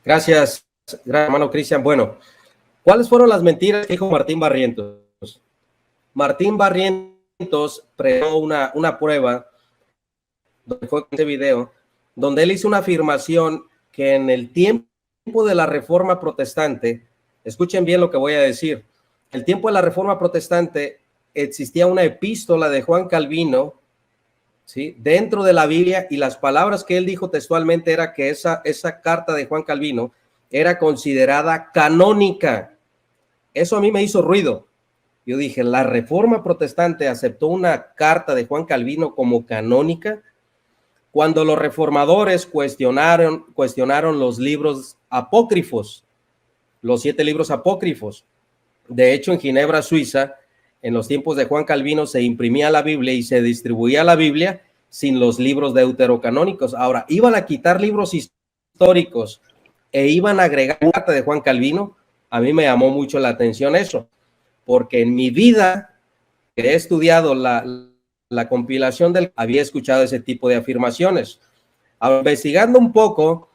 Gracias, gran hermano Cristian. Bueno, ¿cuáles fueron las mentiras que dijo Martín Barrientos? Martín Barrientos creó una prueba, donde fue este video, donde él hizo una afirmación que en el tiempo de la Reforma Protestante, escuchen bien lo que voy a decir, el tiempo de la Reforma Protestante existía una epístola de Juan Calvino, ¿sí?, dentro de la Biblia, y las palabras que él dijo textualmente era que esa carta de Juan Calvino era considerada canónica. Eso a mí me hizo ruido. Yo dije, ¿la Reforma Protestante aceptó una carta de Juan Calvino como canónica? Cuando los reformadores cuestionaron los libros apócrifos, los 7 libros apócrifos. De hecho, en Ginebra, Suiza, en los tiempos de Juan Calvino, se imprimía la Biblia y se distribuía la Biblia sin los libros deuterocanónicos. Ahora, iban a quitar libros históricos e iban a agregar la carta de Juan Calvino. A mí me llamó mucho la atención eso, porque en mi vida he estudiado la compilación había escuchado ese tipo de afirmaciones. Ahora, investigando un poco,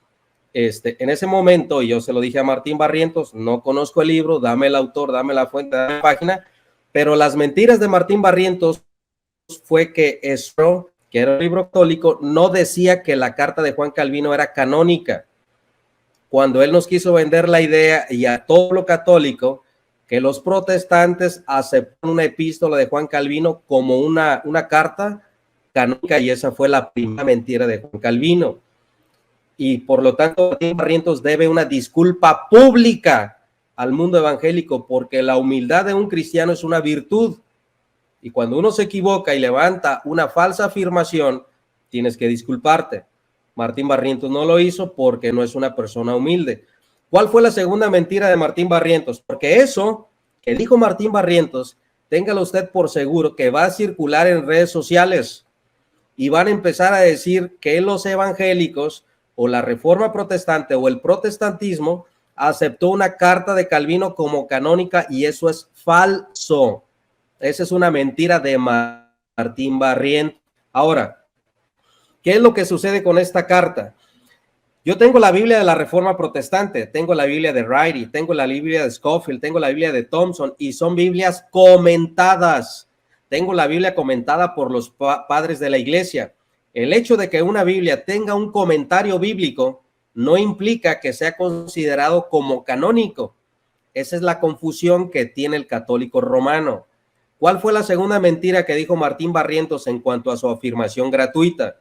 en ese momento, yo se lo dije a Martín Barrientos, no conozco el libro, dame el autor, dame la fuente, dame la página, pero las mentiras de Martín Barrientos fue que eso, que era un libro católico, no decía que la carta de Juan Calvino era canónica. Cuando él nos quiso vender la idea y a todo lo católico, que los protestantes aceptan una epístola de Juan Calvino como una carta canónica, y esa fue la primera mentira de Juan Calvino. Y por lo tanto, Martín Barrientos debe una disculpa pública al mundo evangélico, porque la humildad de un cristiano es una virtud. Y cuando uno se equivoca y levanta una falsa afirmación, tienes que disculparte. Martín Barrientos no lo hizo porque no es una persona humilde. ¿Cuál fue la segunda mentira de Martín Barrientos? Porque eso que dijo Martín Barrientos, téngalo usted por seguro que va a circular en redes sociales y van a empezar a decir que los evangélicos o la Reforma Protestante o el protestantismo aceptó una carta de Calvino como canónica, y eso es falso. Esa es una mentira de Martín Barrientos. Ahora, ¿qué es lo que sucede con esta carta? Yo tengo la Biblia de la Reforma Protestante, tengo la Biblia de Wright, tengo la Biblia de Scofield, tengo la Biblia de Thompson, y son Biblias comentadas. Tengo la Biblia comentada por los padres de la iglesia. El hecho de que una Biblia tenga un comentario bíblico no implica que sea considerado como canónico. Esa es la confusión que tiene el católico romano. ¿Cuál fue la segunda mentira que dijo Martín Barrientos en cuanto a su afirmación gratuita?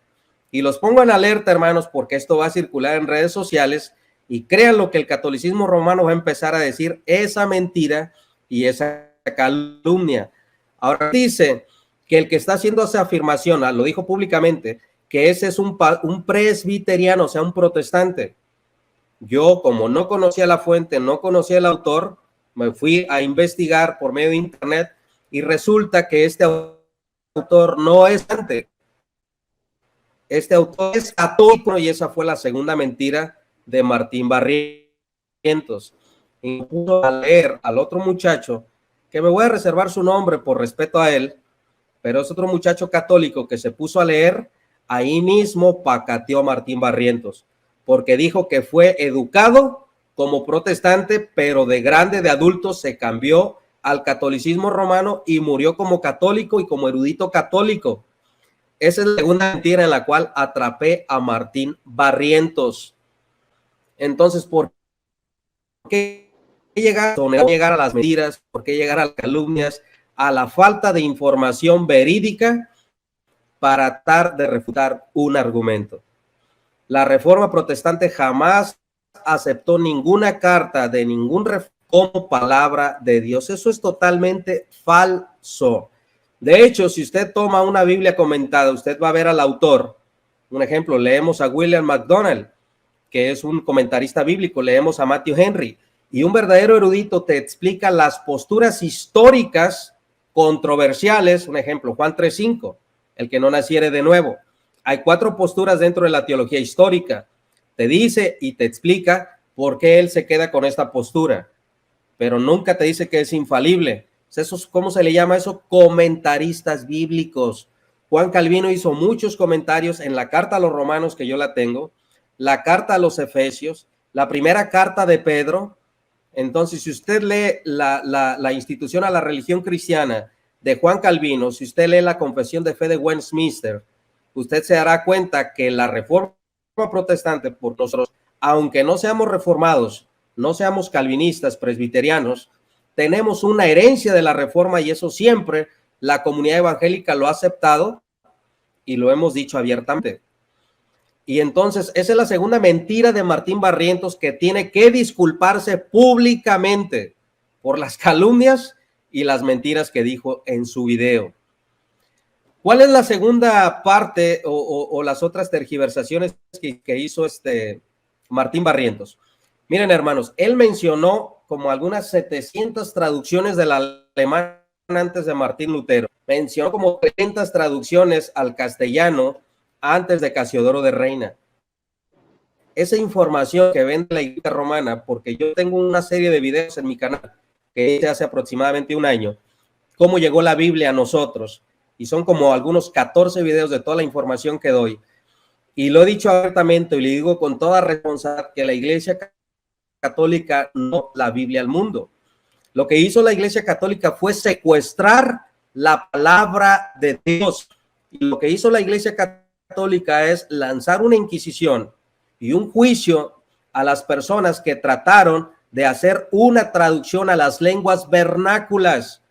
Y los pongo en alerta, hermanos, porque esto va a circular en redes sociales, y créanlo que el catolicismo romano va a empezar a decir esa mentira y esa calumnia. Ahora dice que el que está haciendo esa afirmación, lo dijo públicamente, que ese es un presbiteriano, o sea, un protestante. Yo, como no conocía la fuente, no conocía el autor, me fui a investigar por medio de internet, y resulta que este autor no es protestante. Este autor es católico, y esa fue la segunda mentira de Martín Barrientos. Y puso a leer al otro muchacho, que me voy a reservar su nombre por respeto a él, pero es otro muchacho católico que se puso a leer, ahí mismo pacateó a Martín Barrientos, porque dijo que fue educado como protestante, pero de grande, de adulto, se cambió al catolicismo romano y murió como católico y como erudito católico. Esa es la segunda mentira en la cual atrapé a Martín Barrientos. Entonces, ¿por qué llegar a las mentiras? ¿Por qué llegar a las calumnias? A la falta de información verídica para tratar de refutar un argumento. La Reforma Protestante jamás aceptó ninguna carta de ningún como palabra de Dios. Eso es totalmente falso. De hecho, si usted toma una Biblia comentada, usted va a ver al autor. Un ejemplo, leemos a William MacDonald, que es un comentarista bíblico, leemos a Matthew Henry, y un verdadero erudito te explica las posturas históricas controversiales. Un ejemplo, Juan 3:5, el que no naciere de nuevo. Hay 4 posturas dentro de la teología histórica. Te dice y te explica por qué él se queda con esta postura, pero nunca te dice que es infalible. Eso, ¿cómo se le llama eso? Comentaristas bíblicos. Juan Calvino hizo muchos comentarios en la carta a los romanos, que yo la tengo, la carta a los efesios, la primera carta de Pedro. Entonces, si usted lee la institución a la religión cristiana de Juan Calvino, si usted lee la Confesión de Fe de Westminster, usted se dará cuenta que la reforma protestante, por nosotros, aunque no seamos reformados, no seamos calvinistas, presbiterianos, tenemos una herencia de la reforma, y eso siempre la comunidad evangélica lo ha aceptado y lo hemos dicho abiertamente. Y entonces esa es la segunda mentira de Martín Barrientos, que tiene que disculparse públicamente por las calumnias y las mentiras que dijo en su video. ¿Cuál es la segunda parte o las otras tergiversaciones que hizo Martín Barrientos? Miren, hermanos, él mencionó como algunas 700 traducciones del alemán antes de Martín Lutero. Mencionó como 300 traducciones al castellano antes de Casiodoro de Reina. Esa información que vende la Iglesia Romana, porque yo tengo una serie de videos en mi canal que hice hace aproximadamente un año, cómo llegó la Biblia a nosotros, y son como algunos 14 videos de toda la información que doy, y lo he dicho abiertamente y le digo con toda responsabilidad que la Iglesia Católica no la Biblia al mundo. Lo que hizo la Iglesia Católica fue secuestrar la palabra de Dios, y lo que hizo la Iglesia Católica es lanzar una inquisición y un juicio a las personas que trataron de hacer una traducción a las lenguas vernáculas.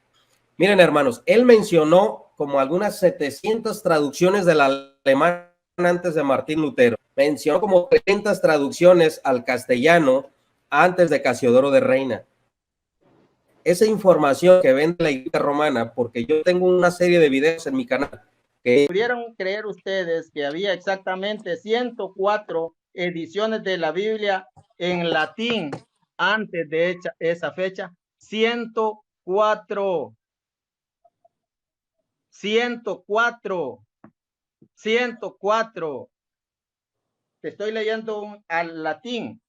Miren, hermanos, él mencionó como algunas 700 traducciones del alemán antes de Martín Lutero. Mencionó como 300 traducciones al castellano antes de Casiodoro de Reina. Esa información que vende la Iglesia Romana, porque yo tengo una serie de videos en mi canal. ¿Pudieron creer ustedes que había exactamente 104 ediciones de la Biblia en latín antes de esa fecha? 104. 104. 104. Te estoy leyendo al latín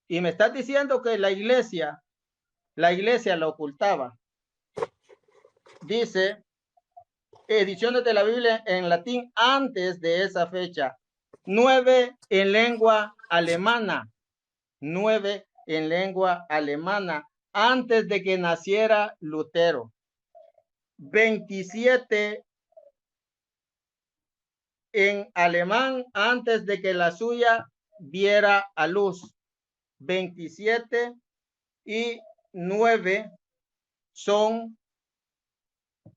y me estás diciendo que la iglesia la ocultaba. Dice ediciones de la Biblia en latín antes de esa fecha, 9 en lengua alemana, 9 en lengua alemana antes de que naciera Lutero, 27 en alemán antes de que la suya viera a luz, 27 y 9 son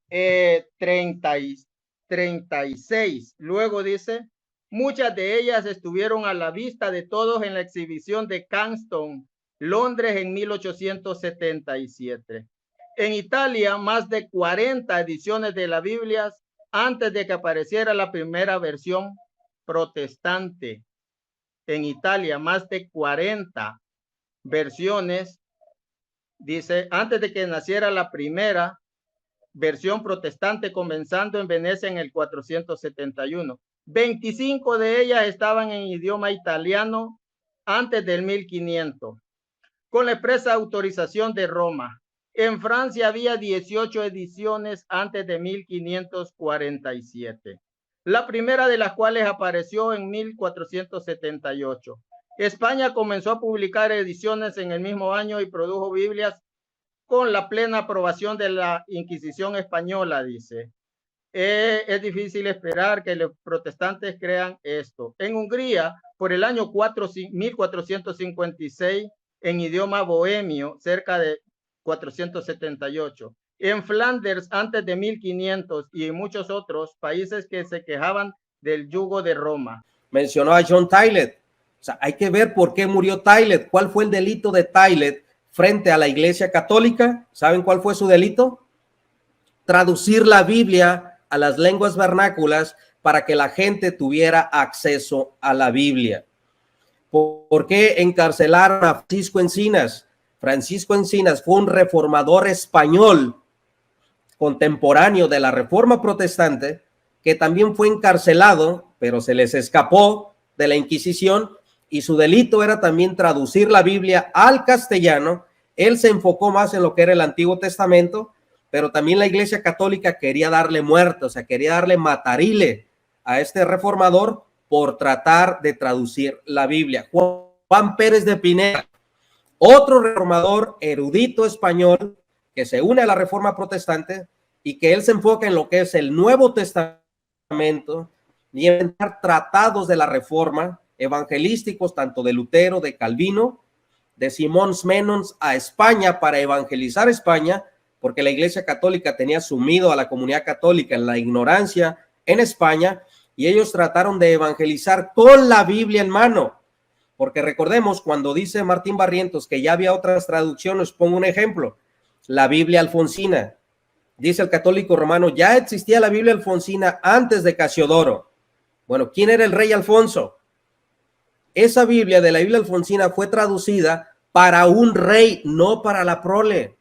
36. Luego dice, muchas de ellas estuvieron a la vista de todos en la exhibición de Canston, Londres, en 1877. En Italia, más de 40 ediciones de la Biblia antes de que apareciera la primera versión protestante. En Italia, más de 40 versiones, dice, antes de que naciera la primera versión protestante, comenzando en Venecia en el 471. 25 de ellas estaban en idioma italiano antes del 1500, con la expresa autorización de Roma. En Francia había 18 ediciones antes de 1547, la primera de las cuales apareció en 1478. España comenzó a publicar ediciones en el mismo año y produjo Biblias con la plena aprobación de la Inquisición española, dice. Es difícil esperar que los protestantes crean esto. En Hungría, por el año 1456, en idioma bohemio, cerca de 478. En Flanders, antes de 1500, y en muchos otros países que se quejaban del yugo de Roma. Mencionó a John Tylet. O sea, hay que ver por qué murió Tylet. ¿Cuál fue el delito de Tylet frente a la Iglesia Católica? ¿Saben cuál fue su delito? Traducir la Biblia a las lenguas vernáculas para que la gente tuviera acceso a la Biblia. ¿Por qué encarcelaron a Francisco Encinas? Francisco Encinas fue un reformador español contemporáneo de la Reforma Protestante que también fue encarcelado, pero se les escapó de la Inquisición, y su delito era también traducir la Biblia al castellano. Él se enfocó más en lo que era el Antiguo Testamento, pero también la Iglesia Católica quería darle muerte, o sea, quería darle matarile a este reformador por tratar de traducir la Biblia. Juan Pérez de Pineda, otro reformador erudito español que se une a la Reforma Protestante y que él se enfoca en lo que es el Nuevo Testamento y en tratados de la Reforma evangelísticos, tanto de Lutero, de Calvino, de Simón Menons a España para evangelizar España, porque la Iglesia Católica tenía sumido a la comunidad católica en la ignorancia en España, y ellos trataron de evangelizar con la Biblia en mano. Porque recordemos, cuando dice Martín Barrientos que ya había otras traducciones, pongo un ejemplo, la Biblia alfonsina. Dice el católico romano, ya existía la Biblia alfonsina antes de Casiodoro. Bueno, ¿quién era el rey Alfonso? Esa Biblia de la Biblia alfonsina fue traducida para un rey, no para la prole,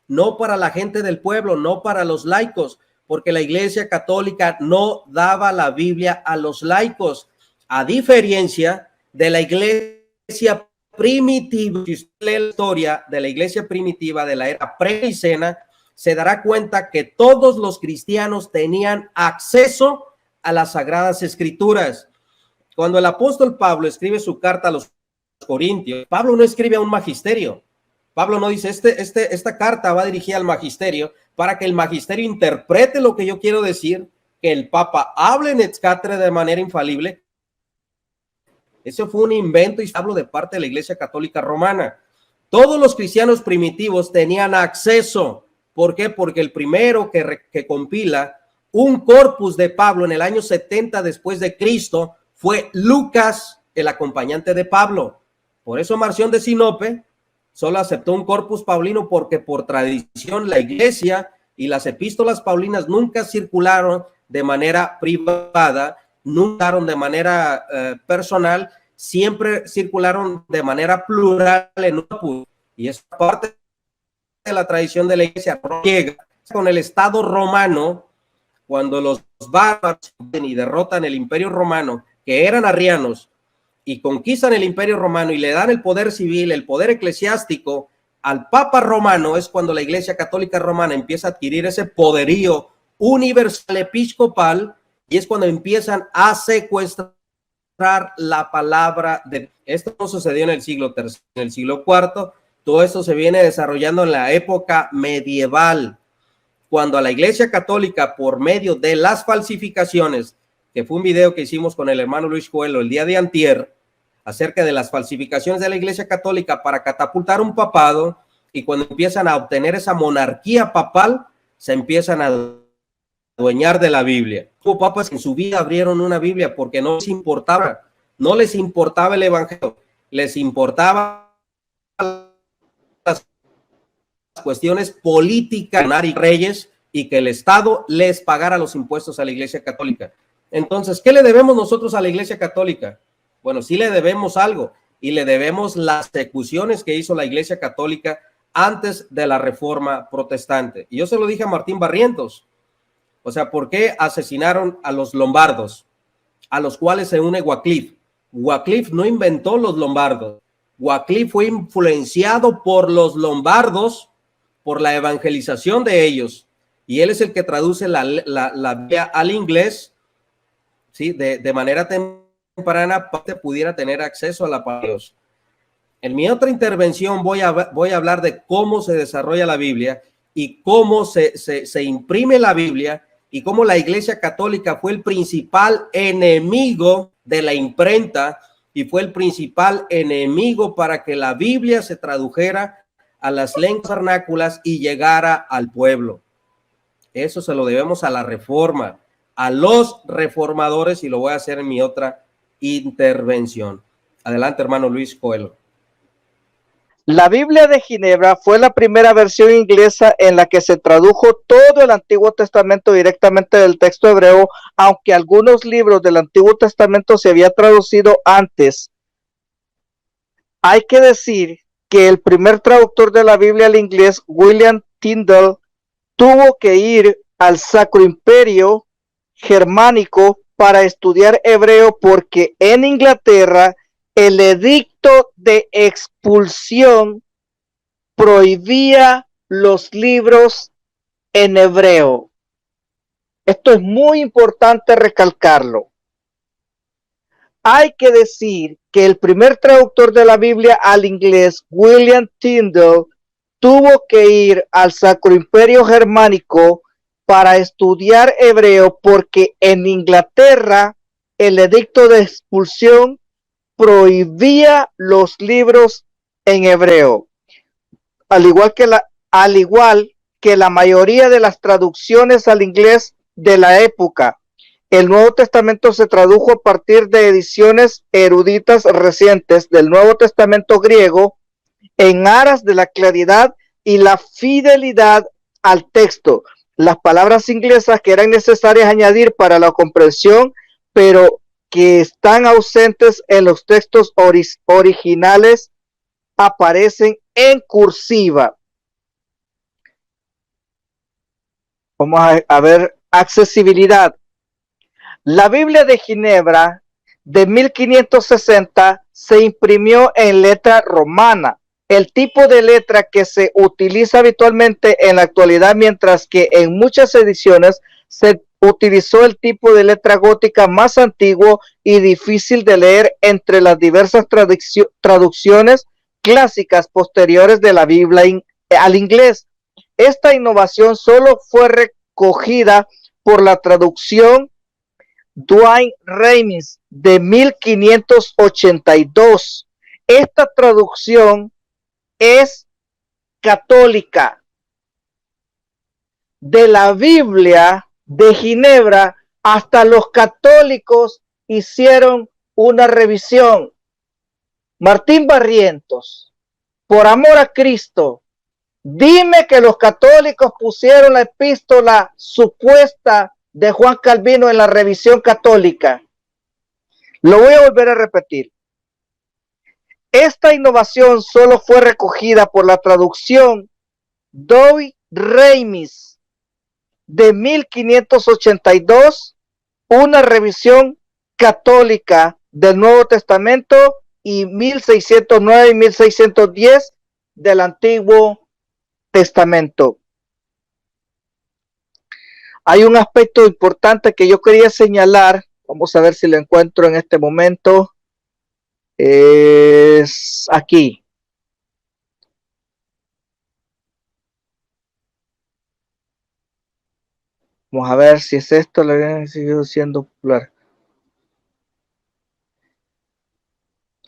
no para la gente del pueblo, no para los laicos, porque la Iglesia Católica no daba la Biblia a los laicos, a diferencia de la Iglesia primitiva. Si usted lee la historia de la Iglesia primitiva de la era prenicena, se dará cuenta que todos los cristianos tenían acceso a las Sagradas Escrituras. Cuando el apóstol Pablo escribe su carta a los Corintios, Pablo no escribe a un magisterio. Pablo no dice, esta carta va dirigida al magisterio para que el magisterio interprete lo que yo quiero decir, que el Papa hable en ex cátedra de manera infalible. Eso fue un invento y hablo de parte de la Iglesia Católica Romana. Todos los cristianos primitivos tenían acceso. ¿Por qué? Porque el primero que compila un corpus de Pablo en el año 70 después de Cristo fue Lucas, el acompañante de Pablo. Por eso Marción de Sinope solo aceptó un corpus paulino, porque por tradición la Iglesia y las epístolas paulinas nunca circularon de manera privada, nunca de manera personal, siempre circularon de manera plural en un corpus. Y es parte de la tradición de la Iglesia llega con el Estado romano, cuando los bárbaros y derrotan el Imperio Romano, que eran arrianos, y conquistan el Imperio Romano y le dan el poder civil, el poder eclesiástico al Papa Romano, es cuando la Iglesia Católica Romana empieza a adquirir ese poderío universal episcopal, y es cuando empiezan a secuestrar la palabra de... Esto no sucedió en el siglo III, en el siglo IV, todo esto se viene desarrollando en la época medieval, cuando a la Iglesia Católica, por medio de las falsificaciones, que fue un video que hicimos con el hermano Luis Coelho el día de antier, acerca de las falsificaciones de la Iglesia Católica para catapultar un papado, y cuando empiezan a obtener esa monarquía papal, se empiezan a adueñar de la Biblia. Hubo papas que en su vida abrieron una Biblia porque no les importaba el evangelio, les importaba las cuestiones políticas y reyes, y que el Estado les pagara los impuestos a la Iglesia Católica. Entonces, ¿qué le debemos nosotros a la Iglesia Católica? Bueno, sí le debemos algo, y le debemos las ejecuciones que hizo la Iglesia Católica antes de la Reforma Protestante. Y yo se lo dije a Martín Barrientos. O sea, ¿por qué asesinaron a los lombardos, a los cuales se une Wycliffe? Wycliffe no inventó los lombardos. Wycliffe fue influenciado por los lombardos, por la evangelización de ellos, y él es el que traduce la Biblia al inglés, ¿sí? De manera temprana, para que pudiera tener acceso a la palabra de Dios. En mi otra intervención voy a hablar de cómo se desarrolla la Biblia y cómo se imprime la Biblia, y cómo la Iglesia Católica fue el principal enemigo de la imprenta y fue el principal enemigo para que la Biblia se tradujera a las lenguas vernáculas y llegara al pueblo. Eso se lo debemos a la Reforma, a los reformadores, y lo voy a hacer en mi otra intervención. Adelante, hermano Luis Coelho. La Biblia de Ginebra fue la primera versión inglesa en la que se tradujo todo el Antiguo Testamento directamente del texto hebreo, aunque algunos libros del Antiguo Testamento se había traducido antes. Hay que decir que el primer traductor de la Biblia al inglés, William Tyndale, tuvo que ir al Sacro Imperio Germánico para estudiar hebreo, porque en Inglaterra el edicto de expulsión prohibía los libros en hebreo. Esto es muy importante recalcarlo. hay que decir que el primer traductor de la Biblia al inglés, William Tyndale, tuvo que ir al Sacro Imperio Germánico para estudiar hebreo porque en Inglaterra el edicto de expulsión prohibía los libros en hebreo, al igual que la mayoría de las traducciones al inglés de la época. El Nuevo Testamento se tradujo a partir de ediciones eruditas recientes del Nuevo Testamento griego en aras de la claridad y la fidelidad al texto. Las palabras inglesas que eran necesarias añadir para la comprensión, pero que están ausentes en los textos originales, aparecen en cursiva. Vamos a ver accesibilidad. La Biblia de Ginebra de 1560 se imprimió en letra romana, el tipo de letra que se utiliza habitualmente en la actualidad, mientras que en muchas ediciones se utilizó el tipo de letra gótica más antiguo y difícil de leer entre las diversas traducciones clásicas posteriores de la Biblia al inglés. Esta innovación solo fue recogida por la traducción Dwight Ramis de 1582. Esta traducción es católica. De la Biblia de Ginebra, hasta los católicos hicieron una revisión. Martín Barrientos, por amor a Cristo, dime que los católicos pusieron la epístola supuesta de Juan Calvino en la revisión católica. Lo voy a volver a repetir. Esta innovación solo fue recogida por la traducción Dwight Ramis de 1582, una revisión católica del Nuevo Testamento, y 1609 y 1610 del Antiguo Testamento. Hay un aspecto importante que yo quería señalar. Vamos a ver si lo encuentro en este momento. Es aquí. Vamos a ver si es esto. La Biblia sigue siendo popular.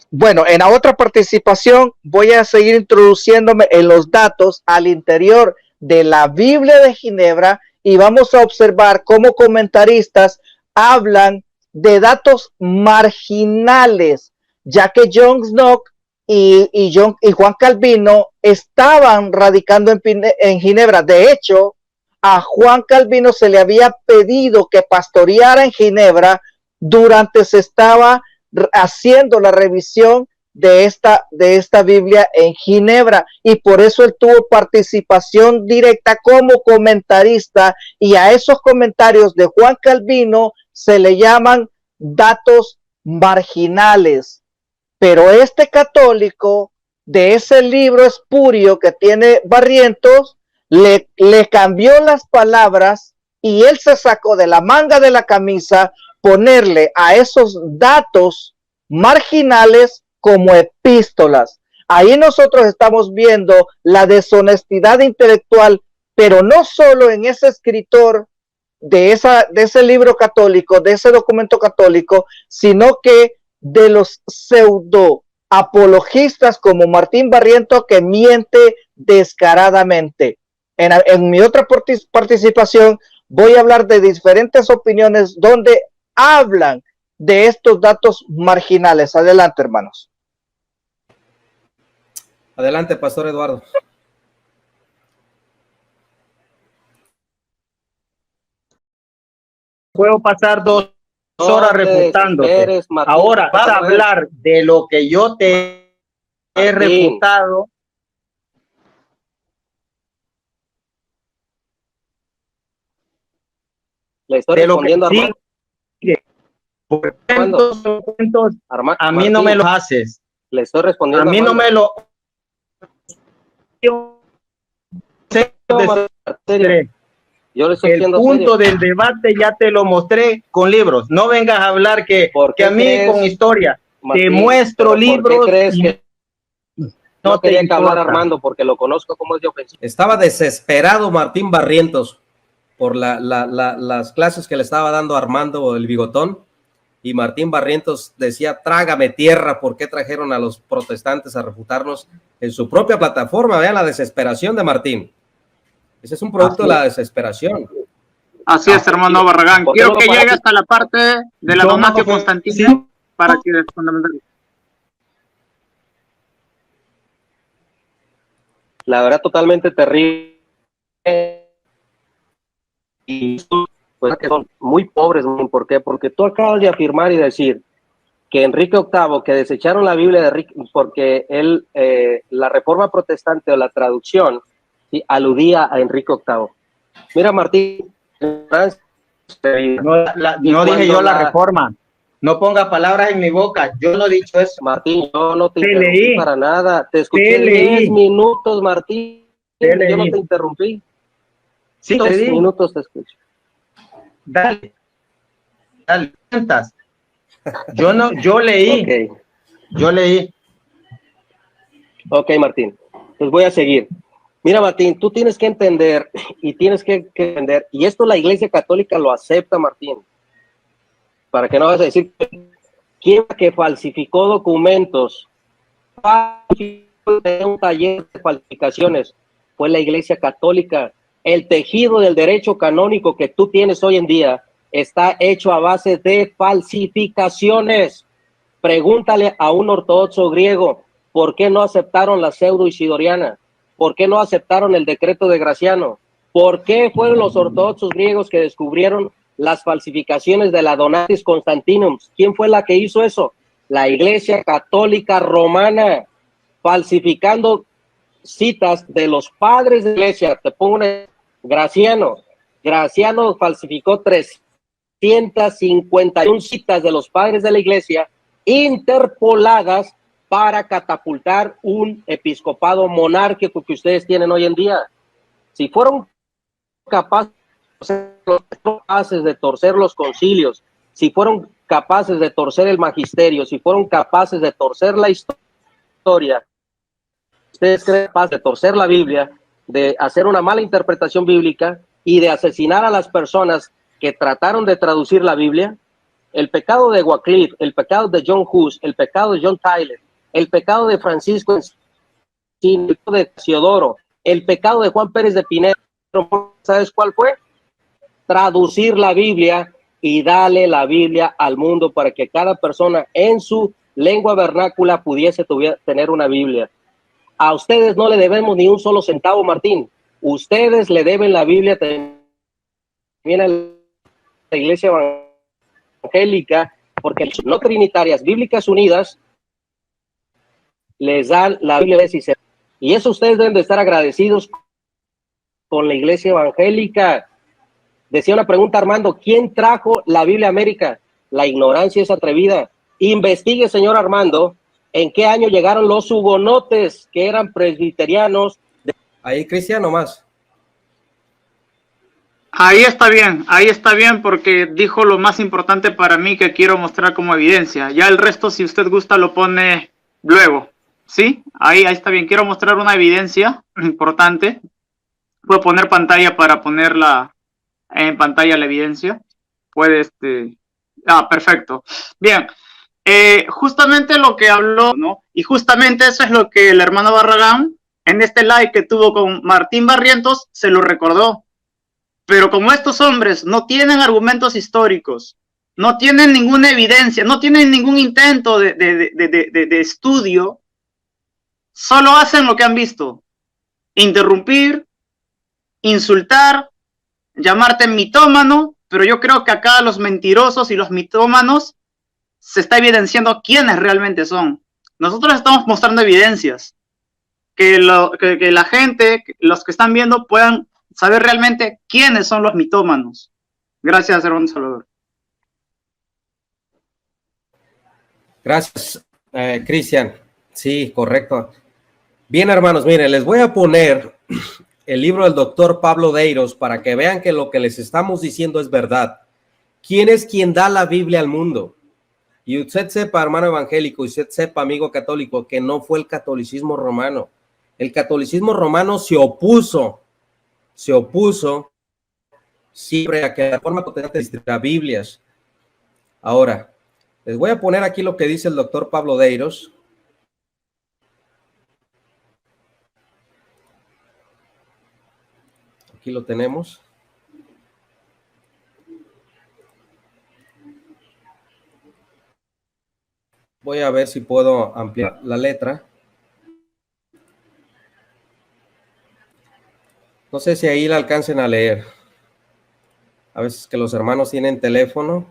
Bueno, en la otra participación voy a seguir introduciéndome en los datos al interior de la Biblia de Ginebra, y vamos a observar cómo comentaristas hablan de datos marginales, ya que John Knox y Juan Calvino estaban radicando en Ginebra. De hecho, a Juan Calvino se le había pedido que pastoreara en Ginebra durante se estaba haciendo la revisión de esta Biblia en Ginebra, y por eso él tuvo participación directa como comentarista, y a esos comentarios de Juan Calvino se le llaman datos marginales. Pero este católico de ese libro espurio que tiene Barrientos le cambió las palabras, y él se sacó de la manga de la camisa ponerle a esos datos marginales como epístolas. Ahí nosotros estamos viendo la deshonestidad intelectual, pero no solo en ese escritor de ese libro católico, de ese documento católico, sino que de los pseudo apologistas como Martín Barrientos, que miente descaradamente. En mi otra participación voy a hablar de diferentes opiniones donde hablan de estos datos marginales. Adelante, hermanos. Adelante, Pastor Eduardo. Puedo pasar 2 horas refutándote. Ahora vas a hablar de lo que yo te he refutado. Le estoy respondiendo, Armando. A mí no me lo haces. Le estoy respondiendo. A mí no me lo. Yo le estoy El diciendo punto del debate ya te lo mostré con libros. No vengas a hablar que a mí crees, con historia. Martín, te muestro libros. ¿Por qué crees que no quería que hablar importa. Armando? Porque lo conozco como es de ofensivo. Estaba desesperado Martín Barrientos por las clases que le estaba dando Armando el Bigotón, y Martín Barrientos decía: trágame tierra, ¿por qué trajeron a los protestantes a refutarnos en su propia plataforma? Vean la desesperación de Martín. Ese es un producto de la desesperación. Así es, hermano Barragán. Quiero que llegue hasta la parte de la Donatio Constantina para que fundamental. La verdad, totalmente terrible. Y pues, que son muy pobres. ¿Por qué? Porque tú acabas de afirmar y decir que Enrique VIII, que desecharon la Biblia de Enrique, porque él, la reforma protestante o la traducción, ¿sí?, aludía a Enrique VIII. Mira, Martín, no dije yo la reforma. No ponga palabras en mi boca. Yo no he dicho eso. Martín, yo no te interrumpí para nada. Te escuché 10 minutos, Martín. Yo no te interrumpí. Sí, 2 minutos te escucho. Dale. Yo leí. Okay. Yo leí. Ok, Martín. Pues voy a seguir. Mira, Martín, tú tienes que entender, y tienes que entender, y esto la Iglesia Católica lo acepta, Martín, para que no vas a decir quién que falsificó documentos, de un taller de falsificaciones, fue la Iglesia Católica. El tejido del derecho canónico que tú tienes hoy en día está hecho a base de falsificaciones. Pregúntale a un ortodoxo griego por qué no aceptaron la pseudo-isidoriana, por qué no aceptaron el decreto de Graciano, por qué fueron los ortodoxos griegos que descubrieron las falsificaciones de la Donatis Constantinum. ¿Quién fue la que hizo eso? La Iglesia Católica Romana, falsificando citas de los padres de la Iglesia. Te pongo Graciano falsificó 351 citas de los padres de la Iglesia interpoladas para catapultar un episcopado monárquico que ustedes tienen hoy en día. Si fueron capaces de torcer los concilios, si fueron capaces de torcer el magisterio, si fueron capaces de torcer la historia, ustedes creen capaces de torcer la Biblia, de hacer una mala interpretación bíblica y de asesinar a las personas que trataron de traducir la Biblia. El pecado de Wycliffe, el pecado de John Hus, el pecado de John Tyler, el pecado de Francisco de Teodoro, el pecado de Juan Pérez de Pineda, ¿sabes cuál fue? Traducir la Biblia y darle la Biblia al mundo para que cada persona en su lengua vernácula pudiese tener una Biblia. A ustedes no le debemos ni un solo centavo, Martín. Ustedes le deben la Biblia también a la Iglesia Evangélica, porque no trinitarias bíblicas unidas les dan la Biblia de Cicero. Y eso ustedes deben de estar agradecidos con la Iglesia Evangélica. Decía una pregunta, Armando: ¿quién trajo la Biblia a América? La ignorancia es atrevida. Investigue, señor Armando, en qué año llegaron los hugonotes, que eran presbiterianos. Ahí, Cristiano, más. Ahí está bien, porque dijo lo más importante para mí que quiero mostrar como evidencia. Ya el resto, si usted gusta, lo pone luego. ¿Sí? Ahí está bien. Quiero mostrar una evidencia importante. Puedo poner pantalla para ponerla en pantalla la evidencia. Puede perfecto. Bien. Justamente lo que habló, ¿no? Y justamente eso es lo que el hermano Barragán, en este live que tuvo con Martín Barrientos, se lo recordó. Pero como estos hombres no tienen argumentos históricos, no tienen ninguna evidencia, no tienen ningún intento de estudio, solo hacen lo que han visto: interrumpir, insultar, llamarte mitómano. Pero yo creo que acá los mentirosos y los mitómanos se está evidenciando quiénes realmente son. Nosotros estamos mostrando evidencias que la gente, los que están viendo, puedan saber realmente quiénes son los mitómanos. Gracias, hermano Salvador. Gracias, Cristian. Sí, correcto. Bien, hermanos, miren, les voy a poner el libro del doctor Pablo Deiros para que vean que lo que les estamos diciendo es verdad. ¿Quién es quien da la Biblia al mundo? Y usted sepa, hermano evangélico, y usted sepa, amigo católico, que no fue el catolicismo romano. El catolicismo romano se opuso siempre a que la forma protestante distribuya Biblias. Ahora, les voy a poner aquí lo que dice el doctor Pablo Deiros. Aquí lo tenemos. Voy a ver si puedo ampliar la letra. No sé si ahí la alcancen a leer. A veces que los hermanos tienen teléfono.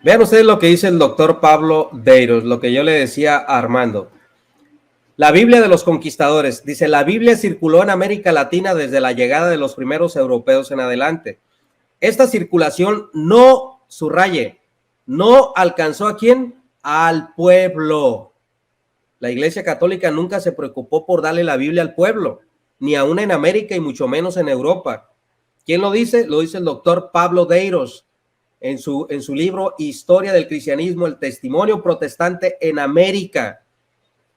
Vean ustedes lo que dice el doctor Pablo Deiros, lo que yo le decía a Armando. La Biblia de los conquistadores. Dice, la Biblia circuló en América Latina desde la llegada de los primeros europeos en adelante. Esta circulación no, subraye, no alcanzó ¿a quién? Al pueblo. La Iglesia Católica nunca se preocupó por darle la Biblia al pueblo, ni aún en América y mucho menos en Europa. ¿Quién lo dice? Lo dice el doctor Pablo Deiros en su libro Historia del Cristianismo, el testimonio protestante en América.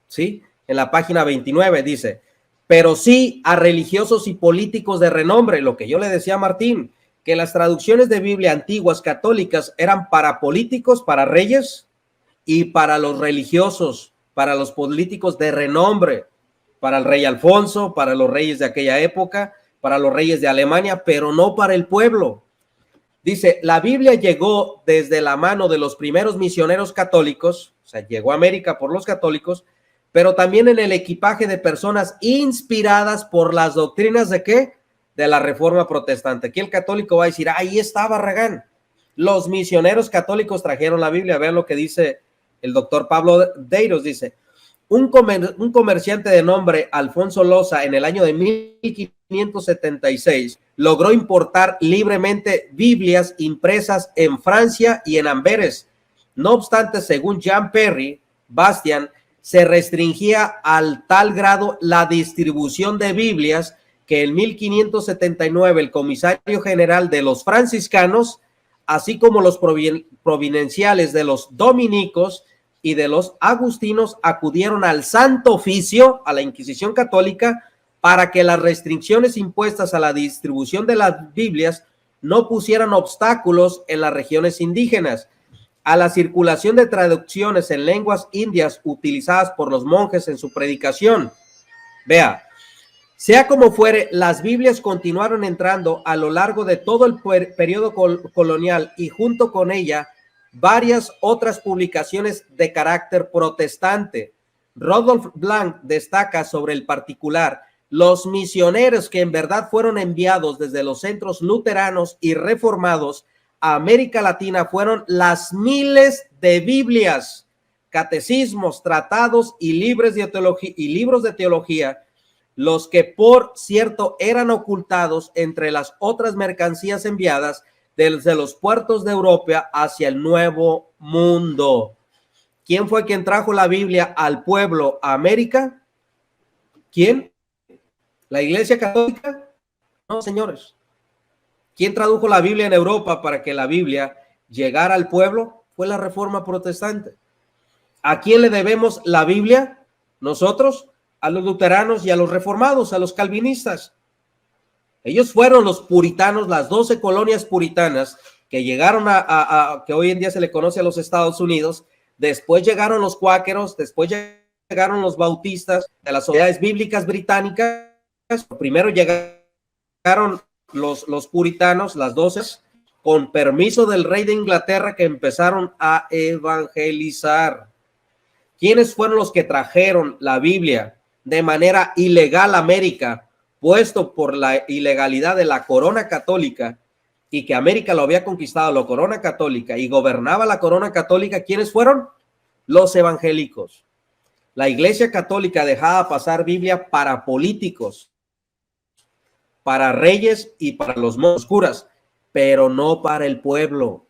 ¿Sí? En la página 29 dice, pero sí a religiosos y políticos de renombre, lo que yo le decía a Martín, que las traducciones de Biblia antiguas católicas eran para políticos, para reyes y para los religiosos, para los políticos de renombre, para el rey Alfonso, para los reyes de aquella época, para los reyes de Alemania, pero no para el pueblo. Dice, la Biblia llegó desde la mano de los primeros misioneros católicos, o sea, llegó a América por los católicos, pero también en el equipaje de personas inspiradas por las doctrinas ¿de qué? De la Reforma Protestante. Aquí el católico va a decir, ahí está Barragán. Los misioneros católicos trajeron la Biblia. Vean lo que dice el doctor Pablo Deiros, dice, un comerciante de nombre Alfonso Loza en el año de 1576 logró importar libremente Biblias impresas en Francia y en Amberes. No obstante, según Jean Perry Bastian, se restringía al tal grado la distribución de Biblias que en 1579 el comisario general de los franciscanos, así como los providenciales de los dominicos y de los agustinos, acudieron al Santo Oficio, a la Inquisición Católica, para que las restricciones impuestas a la distribución de las Biblias no pusieran obstáculos en las regiones indígenas a la circulación de traducciones en lenguas indias utilizadas por los monjes en su predicación. Vea, sea como fuere, las Biblias continuaron entrando a lo largo de todo el periodo colonial y junto con ella varias otras publicaciones de carácter protestante. Rodolphe Blanc destaca sobre el particular los misioneros que en verdad fueron enviados desde los centros luteranos y reformados a América Latina fueron las miles de Biblias, catecismos, tratados y libros de teología, los que por cierto eran ocultados entre las otras mercancías enviadas desde los puertos de Europa hacia el Nuevo Mundo. ¿Quién fue quien trajo la Biblia al pueblo a América? ¿Quién? ¿La Iglesia Católica? No, señores. ¿Quién tradujo la Biblia en Europa para que la Biblia llegara al pueblo? Fue la Reforma Protestante. ¿A quién le debemos la Biblia? Nosotros, a los luteranos y a los reformados, a los calvinistas. Ellos fueron los puritanos, las 12 colonias puritanas que llegaron que hoy en día se le conoce a los Estados Unidos. Después llegaron los cuáqueros, después llegaron los bautistas de las sociedades bíblicas británicas. Primero llegaron los puritanos, las 12, con permiso del rey de Inglaterra, que empezaron a evangelizar. ¿Quiénes fueron los que trajeron la Biblia de manera ilegal a América, puesto por la ilegalidad de la corona católica, y que América lo había conquistado la corona católica y gobernaba la corona católica? ¿Quiénes fueron? Los evangélicos. La Iglesia Católica dejaba pasar Biblia para políticos, para reyes y para los curas, pero no para el pueblo.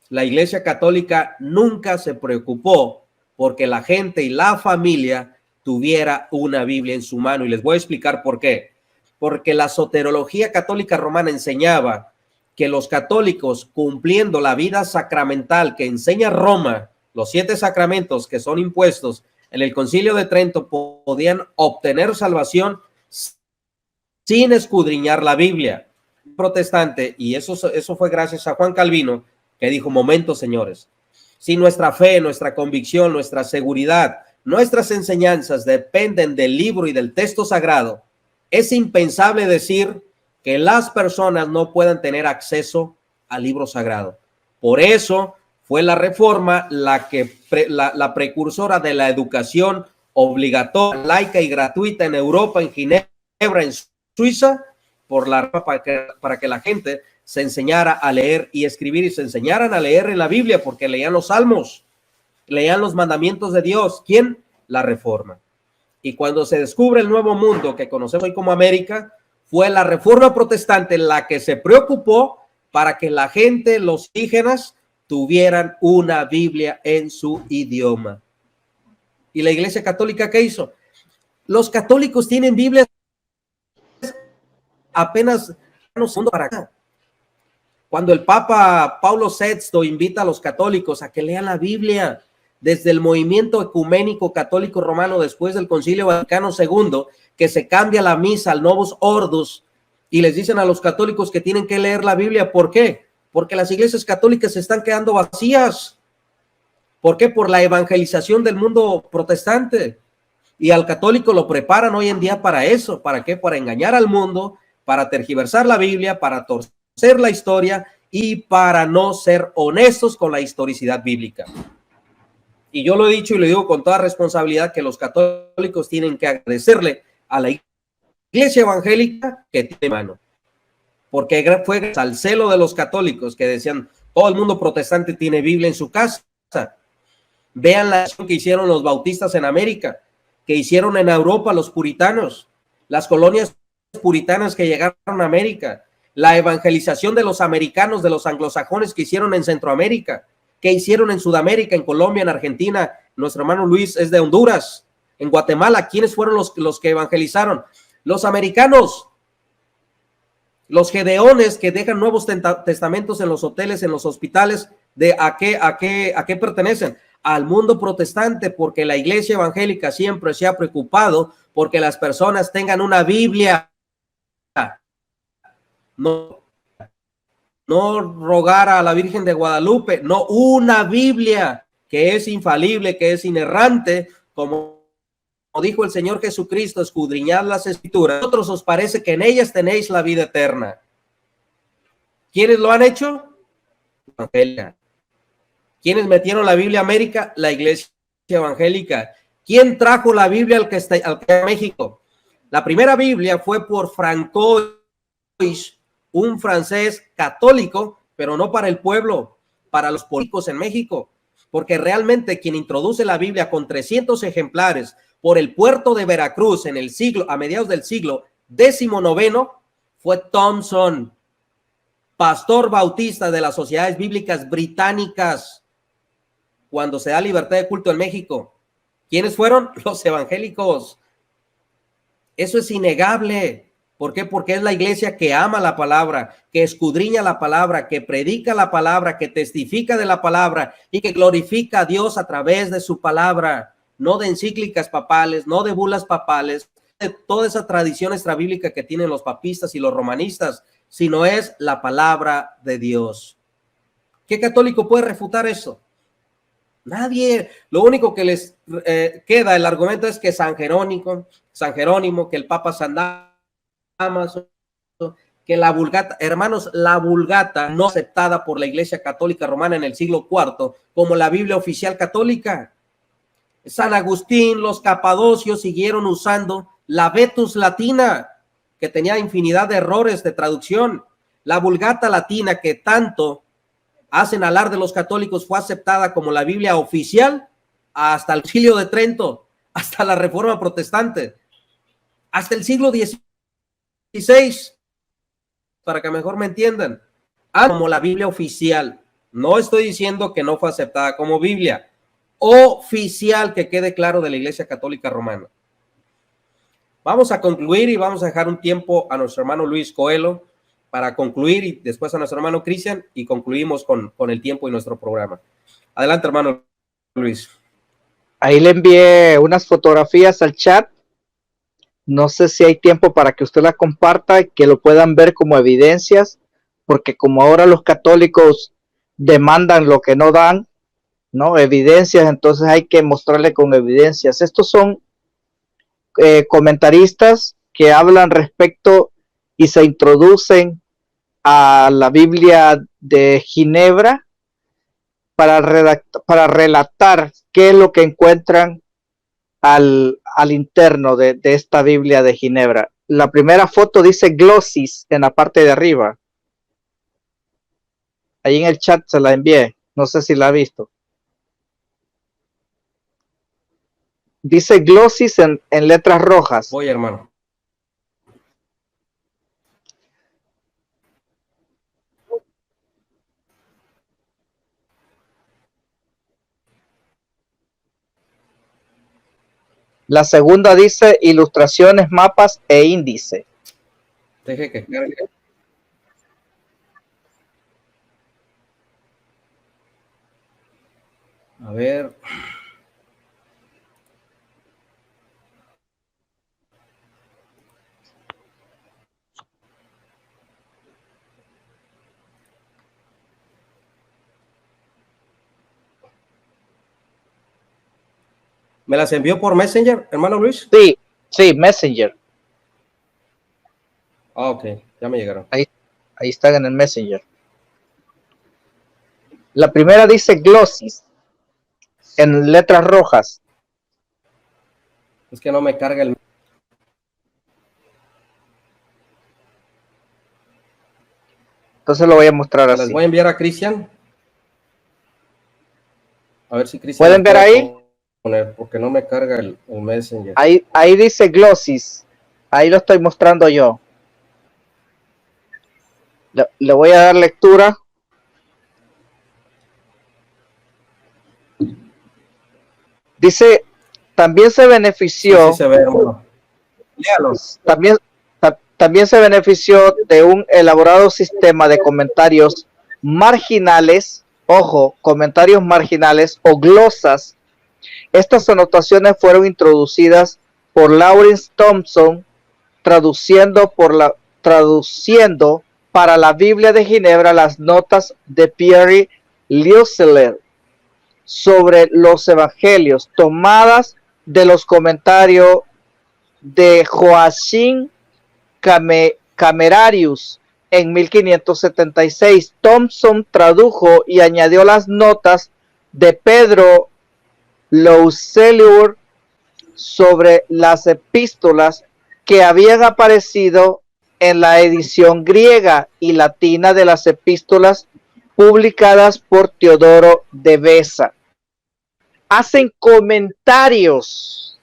La Iglesia Católica nunca se preocupó porque la gente y la familia tuviera una Biblia en su mano. Y les voy a explicar por qué. Porque la soterología católica romana enseñaba que los católicos, cumpliendo la vida sacramental que enseña Roma, los 7 sacramentos que son impuestos en el Concilio de Trento, podían obtener salvación sin escudriñar la Biblia. Protestante, y eso fue gracias a Juan Calvino, que dijo: momento, señores, si nuestra fe, nuestra convicción, nuestra seguridad, nuestras enseñanzas dependen del libro y del texto sagrado, es impensable decir que las personas no puedan tener acceso al libro sagrado. Por eso fue la Reforma la precursora de la educación obligatoria, laica y gratuita en Europa, en Ginebra, en Suiza, para que la gente se enseñara a leer y escribir, y se enseñaran a leer en la Biblia, porque leían los salmos, leían los mandamientos de Dios. ¿Quién? La Reforma. Y cuando se descubre el nuevo mundo que conocemos hoy como América, fue la Reforma protestante la que se preocupó para que la gente, los indígenas, tuvieran una Biblia en su idioma. ¿Y la Iglesia Católica qué hizo? Los católicos tienen Biblias apenas para acá. Cuando el Papa Pablo VI invita a los católicos a que lean la Biblia, desde el movimiento ecuménico católico romano después del Concilio Vaticano II, que se cambia la misa al Novus Ordo y les dicen a los católicos que tienen que leer la Biblia. ¿Por qué? Porque las iglesias católicas se están quedando vacías. ¿Por qué? Por la evangelización del mundo protestante. Y al católico lo preparan hoy en día para eso. ¿Para qué? Para engañar al mundo, para tergiversar la Biblia, para torcer la historia y para no ser honestos con la historicidad bíblica. Y yo lo he dicho y lo digo con toda responsabilidad, que los católicos tienen que agradecerle a la iglesia evangélica que tiene mano. Porque fue al celo de los católicos que decían: todo el mundo protestante tiene Biblia en su casa. Vean la acción que hicieron los bautistas en América, que hicieron en Europa los puritanos, las colonias puritanas que llegaron a América, la evangelización de los americanos, de los anglosajones que hicieron en Centroamérica, que hicieron en Sudamérica, en Colombia, en Argentina. Nuestro hermano Luis es de Honduras. En Guatemala, ¿quiénes fueron los que evangelizaron? Los americanos. Los gedeones que dejan nuevos testamentos en los hoteles, en los hospitales. ¿A qué pertenecen? Al mundo protestante, porque la iglesia evangélica siempre se ha preocupado porque las personas tengan una Biblia. No rogar a la Virgen de Guadalupe, no, una Biblia que es infalible, que es inerrante, como dijo el Señor Jesucristo: escudriñad las Escrituras, a vosotros os parece que en ellas tenéis la vida eterna. ¿Quiénes lo han hecho? ¿Quiénes metieron la Biblia a América? La iglesia evangélica. ¿Quién trajo la Biblia al que está en México? La primera Biblia fue por Francois, un francés católico, pero no para el pueblo, para los políticos en México, porque realmente quien introduce la Biblia con 300 ejemplares por el puerto de Veracruz a mediados del siglo XIX fue Thompson, pastor bautista de las sociedades bíblicas británicas, cuando se da libertad de culto en México. ¿Quiénes fueron? Los evangélicos. Eso es innegable. ¿Por qué? Porque es la iglesia que ama la palabra, que escudriña la palabra, que predica la palabra, que testifica de la palabra y que glorifica a Dios a través de su palabra, no de encíclicas papales, no de bulas papales, de toda esa tradición extrabíblica que tienen los papistas y los romanistas, sino es la palabra de Dios. ¿Qué católico puede refutar eso? Nadie. Lo único que les queda el argumento es que San Jerónimo, que el Papa San Damaso, que la Vulgata, hermanos, la Vulgata no aceptada por la Iglesia Católica Romana en el siglo IV como la Biblia oficial católica. San Agustín, los capadocios siguieron usando la Vetus Latina, que tenía infinidad de errores de traducción. La Vulgata Latina, que tanto hacen alarde de los católicos, fue aceptada como la Biblia oficial hasta el Concilio de Trento, hasta la Reforma Protestante, hasta el siglo XVI, para que mejor me entiendan, como la Biblia oficial. No estoy diciendo que no fue aceptada como Biblia oficial, que quede claro, de la Iglesia Católica Romana. Vamos a concluir y vamos a dejar un tiempo a nuestro hermano Luis Coelho para concluir y después a nuestro hermano Cristian y concluimos con el tiempo y nuestro programa. Adelante, hermano Luis. Ahí le envié unas fotografías al chat. No sé si hay tiempo para que usted la comparta y que lo puedan ver como evidencias, porque como ahora los católicos demandan lo que no dan, ¿no? Evidencias, entonces hay que mostrarle con evidencias. Estos son comentaristas que hablan respecto y se introducen a la Biblia de Ginebra para relatar qué es lo que encuentran al interno de esta Biblia de Ginebra. La primera foto dice Glossis en la parte de arriba. Ahí en el chat se la envié. No sé si la ha visto. Dice Glossis en letras rojas. Voy, hermano. La segunda dice ilustraciones, mapas e índice. Deje que cargue. A ver. ¿Me las envió por Messenger, hermano Luis? Sí, Messenger. Ah, ok, ya me llegaron. Ahí están en el Messenger. La primera dice Glossis en letras rojas. Es que no me carga el... Entonces lo voy a mostrar así. Les voy a enviar a Cristian. A ver si Cristian... ¿Pueden ver ahí? Poner, porque no me carga el Messenger. Ahí dice Glossis. Ahí lo estoy mostrando yo. Le voy a dar lectura. Dice, también se benefició. Sí se ve, hermano. Léalos. También se benefició de un elaborado sistema de comentarios marginales, ojo, comentarios marginales o glosas. Estas anotaciones fueron introducidas por Lawrence Thompson, traduciendo para la Biblia de Ginebra las notas de Pierre Lieuseler sobre los evangelios, tomadas de los comentarios de Joachim Camerarius en 1576. Thompson tradujo y añadió las notas de Pedro Lieuseler sobre las epístolas que habían aparecido en la edición griega y latina de las epístolas publicadas por Teodoro de Beza. Hacen comentarios